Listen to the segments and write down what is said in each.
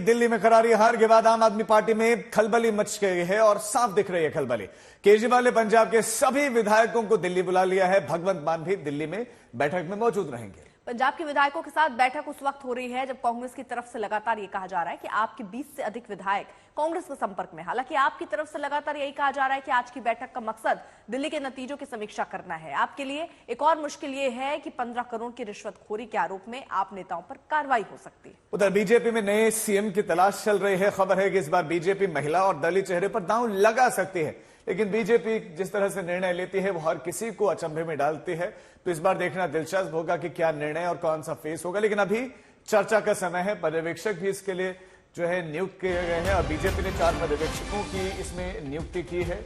दिल्ली में करारी हार के बाद आम आदमी पार्टी में खलबली मच गई है और साफ दिख रही है खलबली। केजरीवाल ने पंजाब के सभी विधायकों को दिल्ली बुला लिया है। भगवंत मान भी दिल्ली में बैठक में मौजूद रहेंगे। पंजाब के विधायकों के साथ बैठक उस वक्त हो रही है जब कांग्रेस की तरफ से लगातार ये कहा जा रहा है कि आपके 20 से अधिक विधायक कांग्रेस के संपर्क में। हालांकि आपकी तरफ से लगातार यही कहा जा रहा है कि आज की बैठक का मकसद दिल्ली के नतीजों की समीक्षा करना है। आपके लिए एक और मुश्किल ये है कि 15 करोड़ की रिश्वतखोरी के आरोप में आप नेताओं पर कार्रवाई हो सकती है। उधर बीजेपी में नए सीएम की तलाश चल रही है। खबर है कि इस बार बीजेपी महिला और दलित चेहरे पर दांव लगा सकती है, लेकिन बीजेपी जिस तरह से निर्णय लेती है वो हर किसी को अचंभे में डालती है। तो इस बार देखना दिलचस्प होगा कि क्या निर्णय और कौन सा फेस होगा। लेकिन अभी चर्चा का समय है। पर्यवेक्षक भी इसके लिए जो है नियुक्त किए गए हैं और बीजेपी ने 4 पर्यवेक्षकों की इसमें नियुक्ति की है।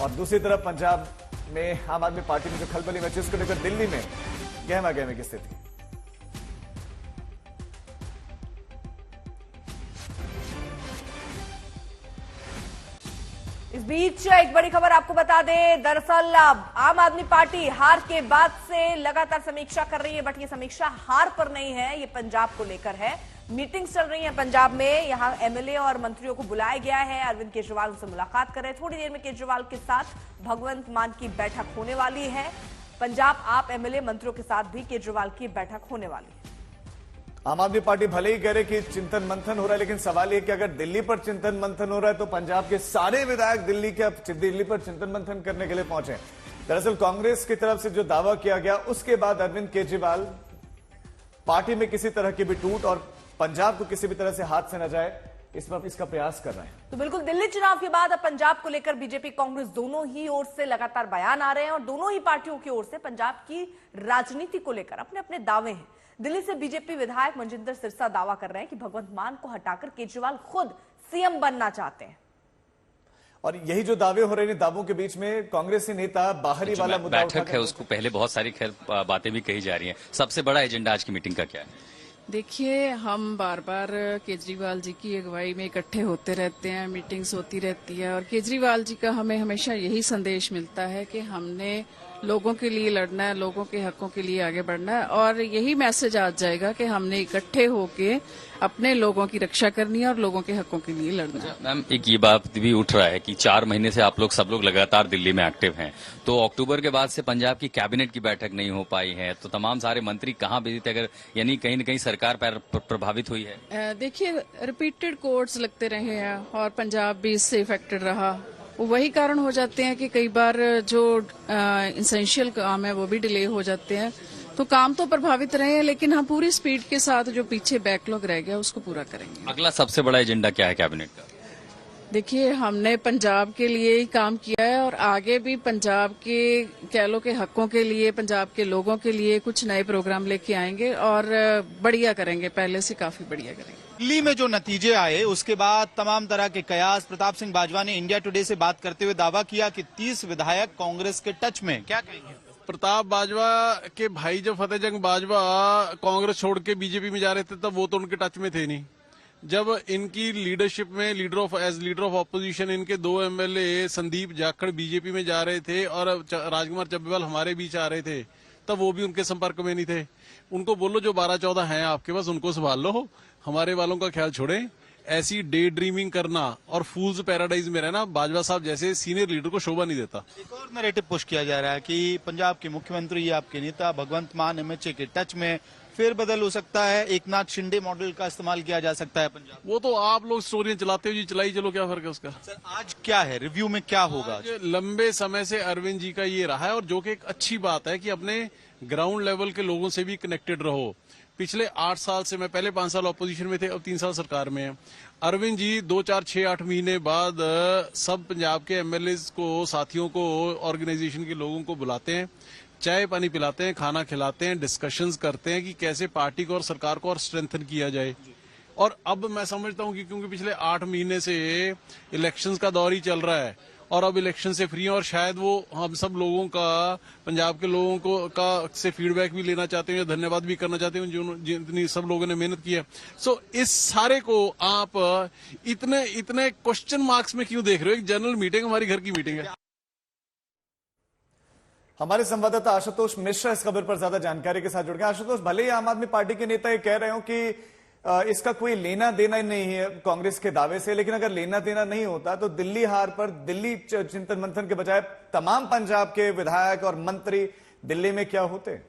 और दूसरी तरफ पंजाब में आम आदमी पार्टी में जो खलबली मची उसको लेकर दिल्ली में गहमा गहमी की स्थिति। इस बीच एक बड़ी खबर आपको बता दें। दरअसल आम आदमी पार्टी हार के बाद से लगातार समीक्षा कर रही है, बट ये समीक्षा हार पर नहीं है, ये पंजाब को लेकर है। मीटिंग्स चल रही है पंजाब में। यहां एमएलए और मंत्रियों को बुलाया गया है। अरविंद केजरीवाल उनसे मुलाकात कर रहे हैं। थोड़ी देर में केजरीवाल के साथ भगवंत मान की बैठक होने वाली है। पंजाब आप एमएलए मंत्रियों के साथ भी केजरीवाल की बैठक होने वाली है। आम आदमी पार्टी भले ही कह रहे कि चिंतन मंथन हो रहा है, लेकिन सवाल यह कि अगर दिल्ली पर चिंतन मंथन हो रहा है तो पंजाब के सारे विधायक दिल्ली पर चिंतन मंथन करने के लिए पहुंचे। दरअसल कांग्रेस की तरफ से जो दावा किया गया उसके बाद अरविंद केजरीवाल पार्टी में किसी तरह की भी टूट और पंजाब को किसी भी तरह से हाथ से न जाए इसका प्रयास कर रहे हैं। तो बिल्कुल दिल्ली चुनाव के बाद अब पंजाब को लेकर बीजेपी कांग्रेस दोनों ही ओर से लगातार बयान आ रहे हैं और दोनों ही पार्टियों की ओर से पंजाब की राजनीति को लेकर अपने अपने दावे हैं। दिल्ली से बीजेपी विधायक मनजिंदर सिरसा दावा कर रहे हैं कि भगवंत मान को हटाकर केजरीवाल खुद सीएम बनना चाहते हैं। और यही जो दावे हो रहे हैं, दावों के बीच में कांग्रेसी नेता बाहरी वाला मुद्दा बैठक है उसको पहले बहुत सारी खैर बातें भी कही जा रही हैं। सबसे बड़ा एजेंडा आज की मीटिंग का क्या है? देखिए, हम बार बार केजरीवाल जी की अगुवाई में इकट्ठे होते रहते हैं, मीटिंग्स होती रहती है और केजरीवाल जी का हमें हमेशा यही संदेश मिलता है कि हमने लोगों के लिए लड़ना है, लोगों के हकों के लिए आगे बढ़ना है और यही मैसेज आ जाएगा कि हमने इकट्ठे होके अपने लोगों की रक्षा करनी है और लोगों के हकों के लिए लड़ना है। मैम, एक ये बात भी उठ रहा है कि 4 महीने से आप लोग सब लोग लगातार दिल्ली में एक्टिव हैं, तो अक्टूबर के बाद से पंजाब की कैबिनेट की बैठक नहीं हो पाई है, तो तमाम सारे मंत्री कहाँ बिजी थे? अगर यानी कहीं न कहीं सरकार प्रभावित हुई है। देखिए, रिपीटेड कोर्ट्स लगते रहे हैं और पंजाब भी इससे इफेक्टेड रहा। वही कारण हो जाते हैं कि कई बार जो इंसेंशियल काम है वो भी डिले हो जाते हैं। तो काम तो प्रभावित रहे हैं, लेकिन हम पूरी स्पीड के साथ जो पीछे बैकलॉग रह गया उसको पूरा करेंगे। अगला सबसे बड़ा एजेंडा क्या है कैबिनेट का? देखिए, हमने पंजाब के लिए ही काम किया है और आगे भी पंजाब के कह लो के हकों के लिए, पंजाब के लोगों के लिए कुछ नए प्रोग्राम लेके आएंगे और बढ़िया करेंगे, पहले से काफी बढ़िया करेंगे। दिल्ली में जो नतीजे आए उसके बाद तमाम तरह के कयास। प्रताप सिंह बाजवा ने इंडिया टुडे से बात करते हुए दावा किया कि 30 विधायक कांग्रेस के टच में। क्या कहेंगे? प्रताप बाजवा के भाई जब फतेह जंग बाजवा कांग्रेस छोड़ के बीजेपी में जा रहे थे तब वो तो उनके टच में थे नहीं। जब इनकी लीडरशिप में लीडर ऑफ ऑपोजिशन इनके 2 एमएलए संदीप जाखड़ बीजेपी में जा रहे थे और राजकुमार चब्बीवाल हमारे बीच आ रहे थे, तब वो भी उनके संपर्क में नहीं थे। उनको बोलो जो 12-14 हैं आपके पास उनको संभाल लो, हमारे वालों का ख्याल छोड़ें। ऐसी डे ड्रीमिंग करना और फूल्स पैराडाइज में रहना बाजवा साहब जैसे सीनियर लीडर को शोभा नहीं देता। एक और नैरेटिव पुश किया जा रहा है कि पंजाब के मुख्यमंत्री आपके नेता भगवंत मान एमएचए के टच में, फिर बदल हो सकता है, एकनाथ शिंदे मॉडल का इस्तेमाल किया जा सकता है पंजाब। वो तो आप लोग स्टोरियां चलाते हो जी, चलाई चलो, क्या फर्क है उसका? सर, आज क्या है रिव्यू में क्या होगा? लंबे समय से अरविंद जी का ये रहा है और जो कि एक अच्छी बात है कि अपने ग्राउंड लेवल के लोगों से भी कनेक्टेड रहो। पिछले 8 साल से, मैं पहले 5 साल ऑपोजिशन में थे, अब 3 साल सरकार में है। अरविंद जी 2, 4, 6, 8 महीने बाद सब पंजाब के एमएलए को, साथियों को, ऑर्गेनाइजेशन के लोगों को बुलाते हैं, चाय पानी पिलाते हैं, खाना खिलाते हैं, डिस्कशंस करते हैं कि कैसे पार्टी को और सरकार को और स्ट्रेंथन किया जाए। और अब मैं समझता हूं कि क्योंकि पिछले 8 महीने से इलेक्शंस का दौर ही चल रहा है और अब इलेक्शन से फ्री है और शायद वो हम सब लोगों का, पंजाब के लोगों को का से फीडबैक भी लेना चाहते हैं या धन्यवाद भी करना चाहते हैं जितनी सब लोगों ने मेहनत की है। सो इस सारे को आप इतने क्वेश्चन मार्क्स में क्यों देख रहे हो? एक जनरल मीटिंग, हमारी घर की मीटिंग है। हमारे संवाददाता आशुतोष मिश्रा इस खबर पर ज्यादा जानकारी के साथ जुड़ गए। आशुतोष, भले ही आम आदमी पार्टी के नेता ये कह रहे हो कि इसका कोई लेना देना नहीं है कांग्रेस के दावे से, लेकिन अगर लेना देना नहीं होता तो दिल्ली हार पर दिल्ली चिंतन मंथन के बजाय तमाम पंजाब के विधायक और मंत्री दिल्ली में क्या होते?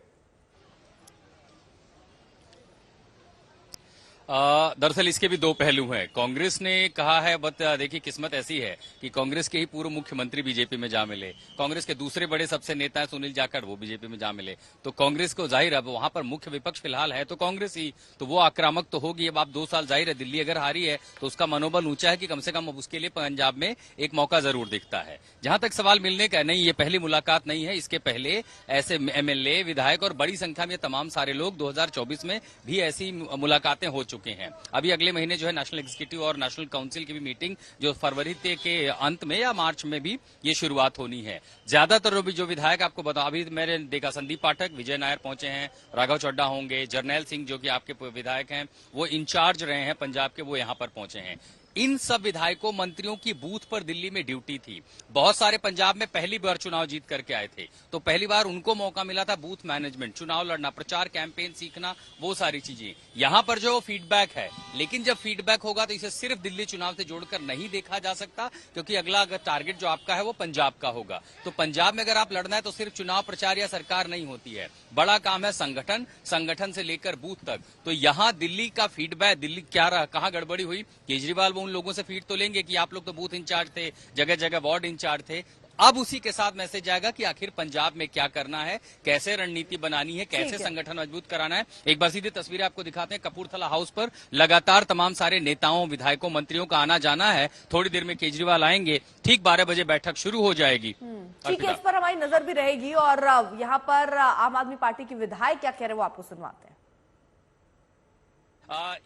दरअसल इसके भी दो पहलू हैं। कांग्रेस ने कहा है, बट देखिए किस्मत ऐसी है कि कांग्रेस के ही पूर्व मुख्यमंत्री बीजेपी में जा मिले, कांग्रेस के दूसरे बड़े सबसे नेता है सुनील जाखड़, वो बीजेपी में जा मिले, तो कांग्रेस को जाहिर है वहां पर मुख्य विपक्ष फिलहाल है तो कांग्रेस ही, तो वो आक्रामक तो होगी। अब आप 2 साल जाहिर है दिल्ली अगर हारी है तो उसका मनोबल ऊंचा है कि कम से कम अब उसके लिए पंजाब में एक मौका जरूर दिखता है। जहां तक सवाल मिलने का, नहीं ये पहली मुलाकात नहीं है, इसके पहले ऐसे एमएलए विधायक और बड़ी संख्या में तमाम सारे लोग 2024 में भी ऐसी मुलाकातें हो चुके हैं। अभी अगले महीने जो है नेशनल एग्जीक्यूटिव और नेशनल काउंसिल की भी मीटिंग जो फरवरी के अंत में या मार्च में भी ये शुरुआत होनी है। ज्यादातर जो विधायक आपको बताओ, अभी मैंने देखा संदीप पाठक, विजय नायर पहुंचे हैं, राघव चड्ढा होंगे, जरनैल सिंह जो कि आपके विधायक हैं वो इंचार्ज रहे हैं पंजाब के, वो यहां पर पहुंचे हैं। इन सब विधायकों मंत्रियों की बूथ पर दिल्ली में ड्यूटी थी। बहुत सारे पंजाब में पहली बार चुनाव जीत करके आए थे, तो पहली बार उनको मौका मिला था बूथ मैनेजमेंट, चुनाव लड़ना, प्रचार कैंपेन सीखना, वो सारी चीजें। यहां पर जो फीडबैक है, लेकिन जब फीडबैक होगा तो इसे सिर्फ दिल्ली चुनाव से जोड़कर नहीं देखा जा सकता, क्योंकि अगला अगर टारगेट जो आपका है वो पंजाब का होगा। तो पंजाब में अगर आप लड़ना है तो सिर्फ चुनाव प्रचार या सरकार नहीं होती है, बड़ा काम है संगठन, संगठन से लेकर बूथ तक। तो यहां दिल्ली का फीडबैक, दिल्ली क्या रहा, कहां गड़बड़ी हुई, केजरीवाल वो उन लोगों से फीड तो लेंगे कि आप लोग तो बूथ इंचार्ज थे, जगह जगह वार्ड इंचार्ज थे। अब उसी के साथ मैसेज आएगा कि आखिर पंजाब में क्या करना है, कैसे रणनीति बनानी है, कैसे संगठन मजबूत कराना है। एक बार सीधी तस्वीरें आपको दिखाते हैं। कपूरथला हाउस पर लगातार तमाम सारे नेताओं, विधायकों, मंत्रियों का आना जाना है। थोड़ी देर में केजरीवाल आएंगे, ठीक 12 बजे बैठक शुरू हो जाएगी। ठीक है, इस पर हमारी नजर भी रहेगी। और यहाँ पर आम आदमी पार्टी के विधायक क्या कह रहे हैं वो आपको सुनवाते हैं।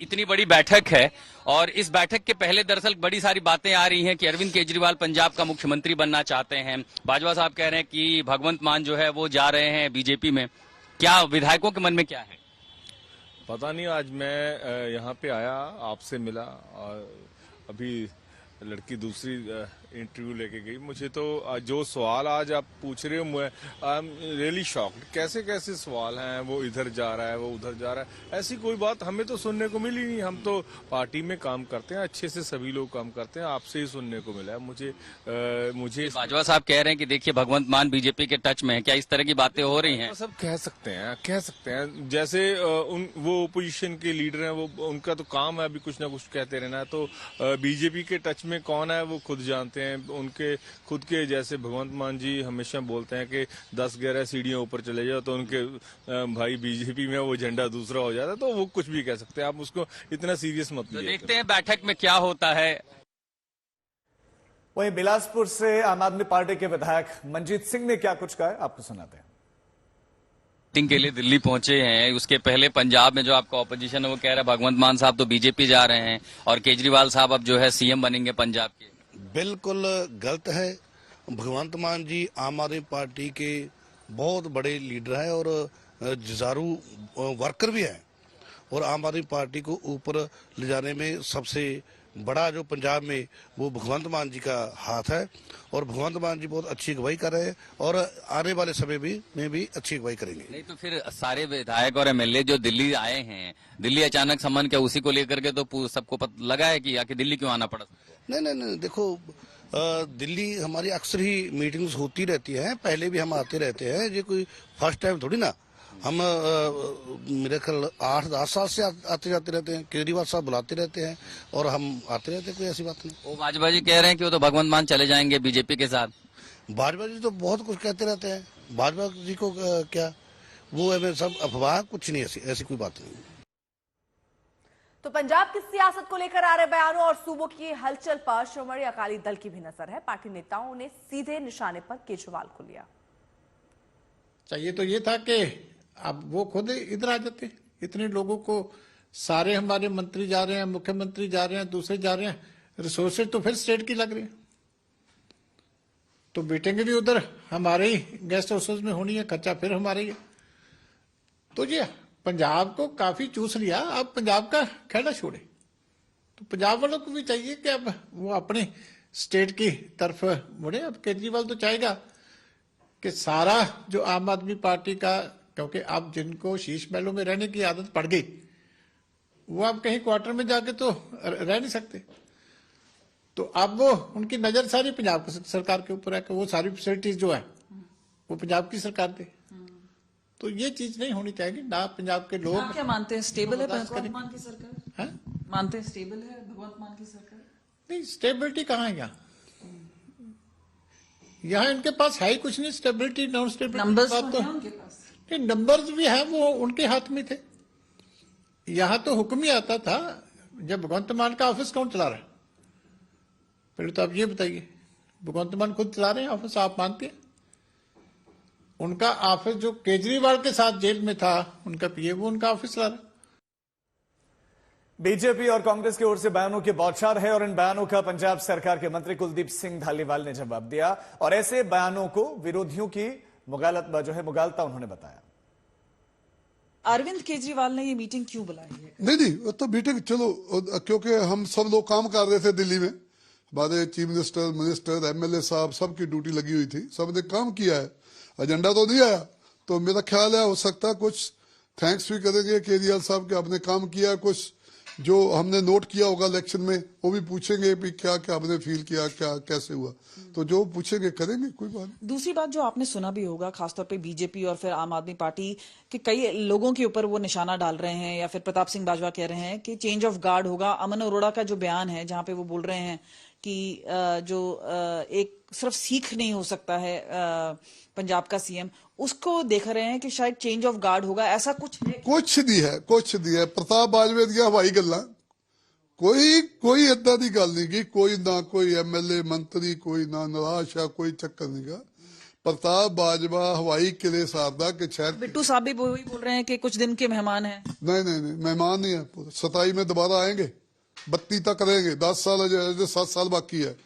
इतनी बड़ी बैठक है और इस बैठक के पहले दरअसल बड़ी सारी बातें आ रही हैं कि अरविंद केजरीवाल पंजाब का मुख्यमंत्री बनना चाहते हैं। बाजवा साहब कह रहे हैं कि भगवंत मान जो है वो जा रहे हैं बीजेपी में। क्या विधायकों के मन में क्या है? पता नहीं, आज मैं यहाँ पे आया, आपसे मिला और अभी लड़की दूसरी इंटरव्यू लेके गई। मुझे तो जो सवाल आज आप पूछ रहे हो, आई एम रियली शॉक्ड। कैसे कैसे सवाल हैं, वो इधर जा रहा है, वो उधर जा रहा है, ऐसी कोई बात हमें तो सुनने को मिली नहीं। हम तो पार्टी में काम करते हैं, अच्छे से सभी लोग काम करते हैं, आपसे ही सुनने को मिला है मुझे बाजवा साहब कह रहे हैं कि देखिए भगवंत मान बीजेपी के टच में है, क्या इस तरह की बातें हो रही हैं? सब कह सकते हैं जैसे वो ओपोजिशन के लीडर हैं, वो उनका तो काम है अभी कुछ ना कुछ कहते रहना। तो बीजेपी के टच में कौन है वो खुद जानते हैं। उनके खुद के जैसे भगवंत मान जी हमेशा बोलते हैं कि 10-11 सीढ़ियों ऊपर चले जाओ तो उनके भाई बीजेपी में वो झंडा दूसरा हो जाता है, तो वो कुछ भी कह सकते हैं, आप उसको इतना सीरियस मत लीजिए। देखते हैं बैठक में क्या होता है। वहीं बिलासपुर से आम आदमी पार्टी के विधायक मंजीत सिंह ने क्या कुछ कहा है, आपको सुनाते हैं। मीटिंग के लिए दिल्ली पहुंचे हैं। उसके पहले पंजाब में जो आपका ऑपोजिशन है वो कह रहा है भगवंत मान साहब तो बीजेपी जा रहे हैं और केजरीवाल साहब अब जो है सीएम बनेंगे पंजाब के। बिल्कुल गलत है। भगवंत मान जी आम आदमी पार्टी के बहुत बड़े लीडर है और जुझारू वर्कर भी है और आम आदमी पार्टी को ऊपर ले जाने में सबसे बड़ा जो पंजाब में वो भगवंत मान जी का हाथ है और भगवंत मान जी बहुत अच्छी अगुवाई कर रहे हैं और आने वाले समय में भी अच्छी अगुवाई करेंगे। नहीं तो फिर सारे विधायक और एमएलए जो दिल्ली आए हैं, दिल्ली अचानक समन क्या उसी को लेकर के तो सबको पता लगा है कि आखिर दिल्ली क्यों आना पड़ा? नहीं, देखो दिल्ली हमारी अक्सर ही मीटिंग्स होती रहती है, पहले भी हम आते रहते हैं, ये कोई फर्स्ट टाइम थोड़ी ना। हम मेरे ख्याल 8-10 साल से आते जाते रहते हैं, केजरीवाल साहब बुलाते रहते हैं और हम आते रहते हैं, कोई ऐसी बात नहीं। वो बाजवा जी कह रहे हैं कि वो तो भगवंत मान चले जाएंगे बीजेपी के साथ। बाजवा जी तो बहुत कुछ कहते रहते हैं, बाजवा जी को क्या वो है सब अफवाह, कुछ नहीं, ऐसी कोई बात नहीं। तो पंजाब की सियासत को लेकर आ रहे बयानों और सूबों की हलचल पर श्रोमणी अकाली दल की भी नजर है। पार्टी नेताओं ने सीधे निशाने पर केजरीवाल को लिया। चाहिए तो ये था कि अब वो खुद इधर आ जाते। इतने लोगों को, सारे हमारे मंत्री जा रहे हैं, मुख्यमंत्री जा रहे हैं, दूसरे जा रहे हैं, रिसोर्सेज तो फिर स्टेट की लग रही है, तो मीटिंग भी उधर हमारे ही गेस्ट हाउसेज में होनी है, खर्चा फिर हमारे ही है। तो ये पंजाब को काफी चूस लिया, अब पंजाब का खेड़ा छोड़े। तो पंजाब वालों को भी चाहिए कि अब वो अपने स्टेट की तरफ मुड़े। अब केजरीवाल तो चाहेगा कि सारा जो आम आदमी पार्टी का, क्योंकि अब जिनको शीश महलों में रहने की आदत पड़ गई वो आप कहीं क्वार्टर में जाके तो रह नहीं सकते। तो अब वो उनकी नजर सारी पंजाब सरकार के ऊपर है कि वो सारी फैसिलिटीज जो है वो पंजाब की सरकार दे। तो ये चीज नहीं होनी चाहिए ना। पंजाब के लोग आप क्या मानते हैं, स्टेबल है भगवंत मान की सरकार? हैं? मानते हैं स्टेबल है भगवंत मान की सरकार? नहीं, स्टेबिलिटी कहाँ है यहाँ? यहाँ इनके पास है ही कुछ नहीं। स्टेबिलिटी नॉन स्टेबिलिटी नंबर्स बात तो हैं उनके पास। नहीं, नंबर्स भी है, वो उनके हाथ में थे। यहाँ तो हुक्म ही आता था। जब भगवंत मान का ऑफिस कौन चला रहा है? पहले तो आप ये बताइए, भगवंत मान खुद चला रहे हैं ऑफिस? आप मानते हैं? उनका ऑफिस जो केजरीवाल के साथ जेल में था, उनका पीए, वो उनका ऑफिस चला रहा है। बीजेपी और कांग्रेस की ओर से बयानों की बौछार है और इन बयानों का पंजाब सरकार के मंत्री कुलदीप सिंह धालीवाल ने जवाब दिया और ऐसे बयानों को विरोधियों की मुगालता उन्होंने बताया। अरविंद केजरीवाल ने ये मीटिंग क्यों बुलाई है? नहीं, वो तो मीटिंग चलो, क्योंकि हम सब लोग काम कर रहे थे दिल्ली में। हमारे चीफ मिनिस्टर एमएलए साहब सबकी ड्यूटी लगी हुई थी, सबने काम किया है। एजेंडा तो नहीं आया, तो मेरा ख्याल है हो सकता है कुछ थैंक्स भी करेंगे केजरीवाल साहब के, आपने काम किया। कुछ जो हमने नोट किया होगा इलेक्शन में वो भी पूछेंगे भी क्या क्या आपने फील किया, क्या कैसे हुआ, तो जो पूछेंगे करेंगे, कोई बात नहीं। दूसरी बात जो आपने सुना भी होगा, खासतौर पे बीजेपी और फिर आम आदमी पार्टी के कई लोगों के ऊपर वो निशाना डाल रहे हैं, या फिर प्रताप सिंह बाजवा कह रहे हैं कि चेंज ऑफ गार्ड होगा। अमन अरोड़ा का जो बयान है जहां पे वो बोल रहे हैं कि जो एक सिर्फ सीख नहीं हो सकता है पंजाब का सीएम, उसको देख रहे हैं कि शायद चेंज ऑफ गार्ड होगा, ऐसा कुछ है? कुछ नहीं है। प्रताप बाजवा दिया हवाई गल्ला, कोई इदा की गल नहीं की। कोई ना कोई एमएलए मंत्री कोई ना निराश है, कोई चक्कर नहीं गा। प्रताप बाजवा हवाई किले सारदा के शायद बिट्टू साहब भी वही बोल रहे हैं कि कुछ दिन के मेहमान हैं। नहीं, मेहमान नहीं है। 27 में दोबारा आएंगे, 32 तक रहेंगे, 10 साल 7 साल बाकी है।